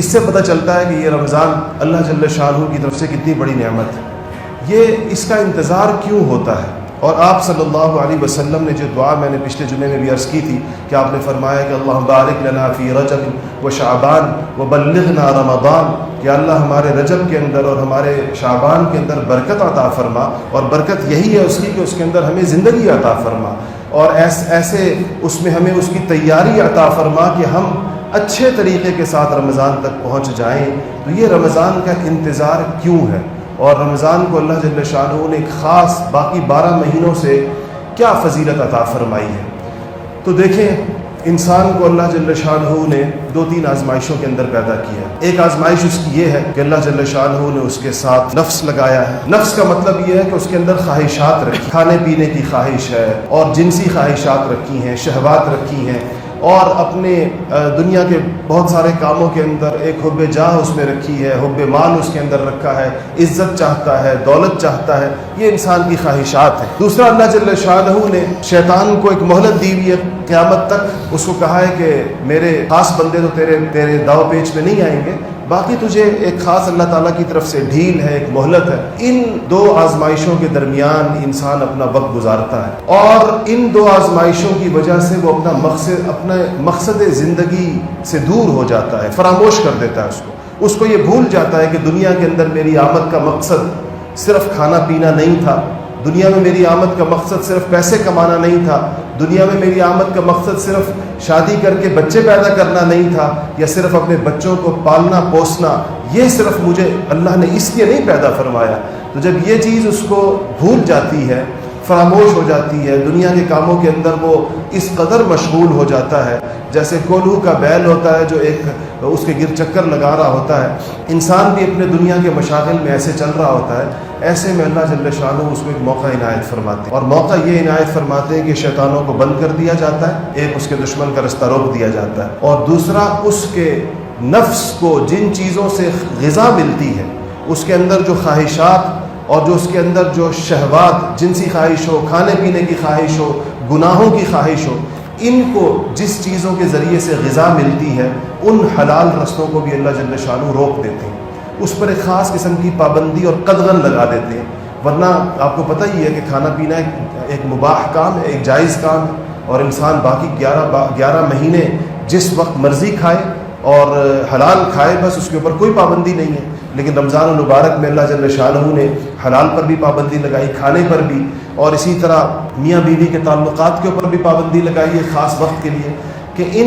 اس سے پتہ چلتا ہے کہ یہ رمضان اللہ جل شانہ کی طرف سے کتنی بڑی نعمت ہے. یہ اس کا انتظار کیوں ہوتا ہے؟ اور آپ صلی اللہ علیہ وسلم نے جو دعا میں نے پچھلے جمعے میں بھی عرض کی تھی کہ آپ نے فرمایا کہ اللہم بارک لنا فی رجب و شعبان و بلغنا رمضان، کہ اللہ ہمارے رجب کے اندر اور ہمارے شعبان کے اندر برکت عطا فرما، اور برکت یہی ہے اس کی کہ اس کے اندر ہمیں زندگی عطا فرما، اور ایسے اس میں ہمیں اس کی تیاری عطا فرما کہ ہم اچھے طریقے کے ساتھ رمضان تک پہنچ جائیں. تو یہ رمضان کا انتظار کیوں ہے، اور رمضان کو اللہ جل شانہ نے ایک خاص باقی 12 مہینوں سے کیا فضیلت عطا فرمائی ہے؟ تو دیکھیں، انسان کو اللہ جل شانہ نے 2-3 آزمائشوں کے اندر پیدا کیا ہے. ایک آزمائش اس کی یہ ہے کہ اللہ جل شانہ نے اس کے ساتھ نفس لگایا ہے. نفس کا مطلب یہ ہے کہ اس کے اندر خواہشات رکھی، کھانے پینے کی خواہش ہے، اور جنسی خواہشات رکھی ہیں، شہوات رکھی ہیں، اور اپنے دنیا کے بہت سارے کاموں کے اندر ایک حب جاہ اس میں رکھی ہے، حب مال اس کے اندر رکھا ہے، عزت چاہتا ہے، دولت چاہتا ہے. یہ انسان کی خواہشات ہیں. دوسرا، اللہ جل شانہ نے شیطان کو ایک مہلت دی ہوئی ہے قیامت تک. اس کو کہا ہے کہ میرے خاص بندے تو تیرے داؤ پیچ میں نہیں آئیں گے، باقی تجھے ایک خاص اللہ تعالیٰ کی طرف سے ڈھیل ہے، ایک مہلت ہے. ان 2 آزمائشوں کے درمیان انسان اپنا وقت گزارتا ہے، اور ان 2 آزمائشوں کی وجہ سے وہ اپنا مقصد زندگی سے دور ہو جاتا ہے، فراموش کر دیتا ہے اس کو یہ بھول جاتا ہے کہ دنیا کے اندر میری آمد کا مقصد صرف کھانا پینا نہیں تھا، دنیا میں میری آمد کا مقصد صرف پیسے کمانا نہیں تھا، دنیا میں میری آمد کا مقصد صرف شادی کر کے بچے پیدا کرنا نہیں تھا، یا صرف اپنے بچوں کو پالنا پوسنا. یہ صرف مجھے اللہ نے اس لیے نہیں پیدا فرمایا. تو جب یہ چیز اس کو بھول جاتی ہے، فراموش ہو جاتی ہے، دنیا کے کاموں کے اندر وہ اس قدر مشغول ہو جاتا ہے، جیسے کولو کا بیل ہوتا ہے جو ایک اس کے گر چکر لگا رہا ہوتا ہے. انسان بھی اپنے دنیا کے مشاغل میں ایسے چل رہا ہوتا ہے. ایسے میں اللہ جل شانہ اس کو ایک موقع عنایت فرماتے ہیں، اور موقع یہ عنایت فرماتے ہیں کہ شیطانوں کو بند کر دیا جاتا ہے. ایک، اس کے دشمن کا رستہ روک دیا جاتا ہے، اور دوسرا، اس کے نفس کو جن چیزوں سے غذا ملتی ہے، اس کے اندر جو خواہشات اور جو اس کے اندر جو شہوات، جنسی خواہش ہو، کھانے پینے کی خواہش ہو، گناہوں کی خواہش ہو، ان کو جس چیزوں کے ذریعے سے غذا ملتی ہے، ان حلال رستوں کو بھی اللہ جل شانہ روک دیتے ہیں. اس پر ایک خاص قسم کی پابندی اور قدغن لگا دیتے ہیں. ورنہ آپ کو پتہ ہی ہے کہ کھانا پینا ایک مباح کام ہے، ایک جائز کام ہے، اور انسان باقی 11 مہینے جس وقت مرضی کھائے اور حلال کھائے، بس اس کے اوپر کوئی پابندی نہیں ہے. لیکن رمضان المبارک میں اللہ جل شانہ نے حلال پر بھی پابندی لگائی، کھانے پر بھی، اور اسی طرح میاں بیوی کے تعلقات کے اوپر بھی پابندی لگائی ہے خاص وقت کے لیے، کہ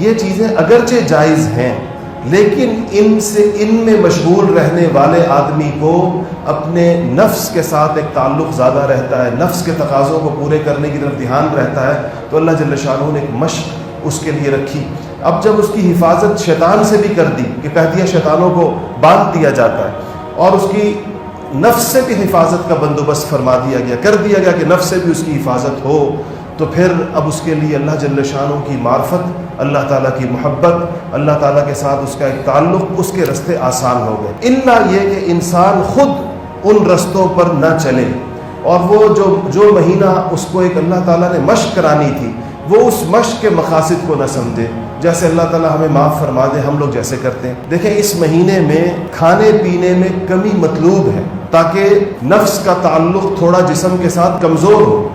یہ چیزیں اگرچہ جائز ہیں، لیکن ان میں مشغول رہنے والے آدمی کو اپنے نفس کے ساتھ ایک تعلق زیادہ رہتا ہے، نفس کے تقاضوں کو پورے کرنے کی طرف دھیان رہتا ہے. تو اللہ جل شانہ نے ایک مشق اس کے لیے رکھی. اب جب اس کی حفاظت شیطان سے بھی کر دی کہ کہہ دیا شیطانوں کو باندھ دیا جاتا ہے، اور اس کی نفس سے بھی حفاظت کا بندوبست فرما دیا گیا، کر دیا گیا کہ نفس سے بھی اس کی حفاظت ہو، تو پھر اب اس کے لیے اللہ جل شانہ کی معرفت، اللہ تعالیٰ کی محبت، اللہ تعالیٰ کے ساتھ اس کا ایک تعلق، اس کے رستے آسان ہو گئے. الا یہ کہ انسان خود ان رستوں پر نہ چلے، اور وہ جو مہینہ اس کو ایک اللہ تعالیٰ نے مشق کرانی تھی، وہ اس مشق کے مقاصد کو نہ سمجھے. جیسے اللہ تعالیٰ ہمیں معاف فرما دے ہم لوگ جیسے کرتے ہیں. دیکھیں، اس مہینے میں کھانے پینے میں کمی مطلوب ہے تاکہ نفس کا تعلق تھوڑا جسم کے ساتھ کمزور ہو.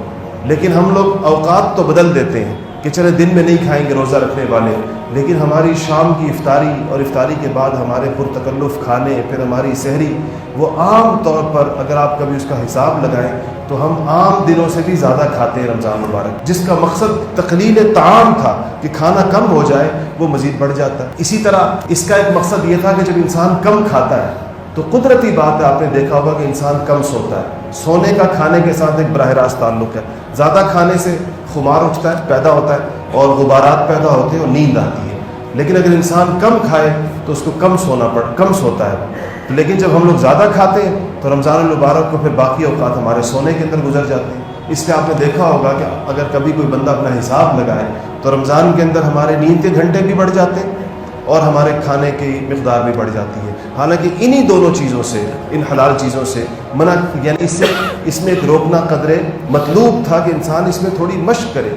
لیکن ہم لوگ اوقات تو بدل دیتے ہیں کہ چلے دن میں نہیں کھائیں گے روزہ رکھنے والے، لیکن ہماری شام کی افطاری اور افطاری کے بعد ہمارے پرتکلف کھانے، پھر ہماری سحری، وہ عام طور پر اگر آپ کبھی اس کا حساب لگائیں تو ہم عام دنوں سے بھی زیادہ کھاتے ہیں رمضان مبارک. جس کا مقصد تقلیل طعام تھا کہ کھانا کم ہو جائے، وہ مزید بڑھ جاتا ہے. اسی طرح اس کا ایک مقصد یہ تھا کہ جب انسان کم کھاتا ہے تو قدرتی بات ہے، آپ نے دیکھا ہوگا کہ انسان کم سوتا ہے. سونے کا کھانے کے ساتھ ایک براہ راست تعلق ہے. زیادہ کھانے سے خمار اٹھتا ہے، پیدا ہوتا ہے، اور غبارات پیدا ہوتے ہیں اور نیند آتی ہے. لیکن اگر انسان کم کھائے تو اس کو کم سوتا ہے. لیکن جب ہم لوگ زیادہ کھاتے ہیں تو رمضان المبارک کو پھر باقی اوقات ہمارے سونے کے اندر گزر جاتے ہیں. اس لیے آپ نے دیکھا ہوگا کہ اگر کبھی کوئی بندہ اپنا حساب لگائے تو رمضان کے اندر ہمارے نیند کے گھنٹے بھی بڑھ جاتے ہیں اور ہمارے کھانے کی مقدار بھی بڑھ جاتی ہے. حالانکہ انہی دونوں چیزوں سے، ان حلال چیزوں سے منع، یعنی اس میں ایک روکنا قدرے مطلوب تھا کہ انسان اس میں تھوڑی مشق کرے.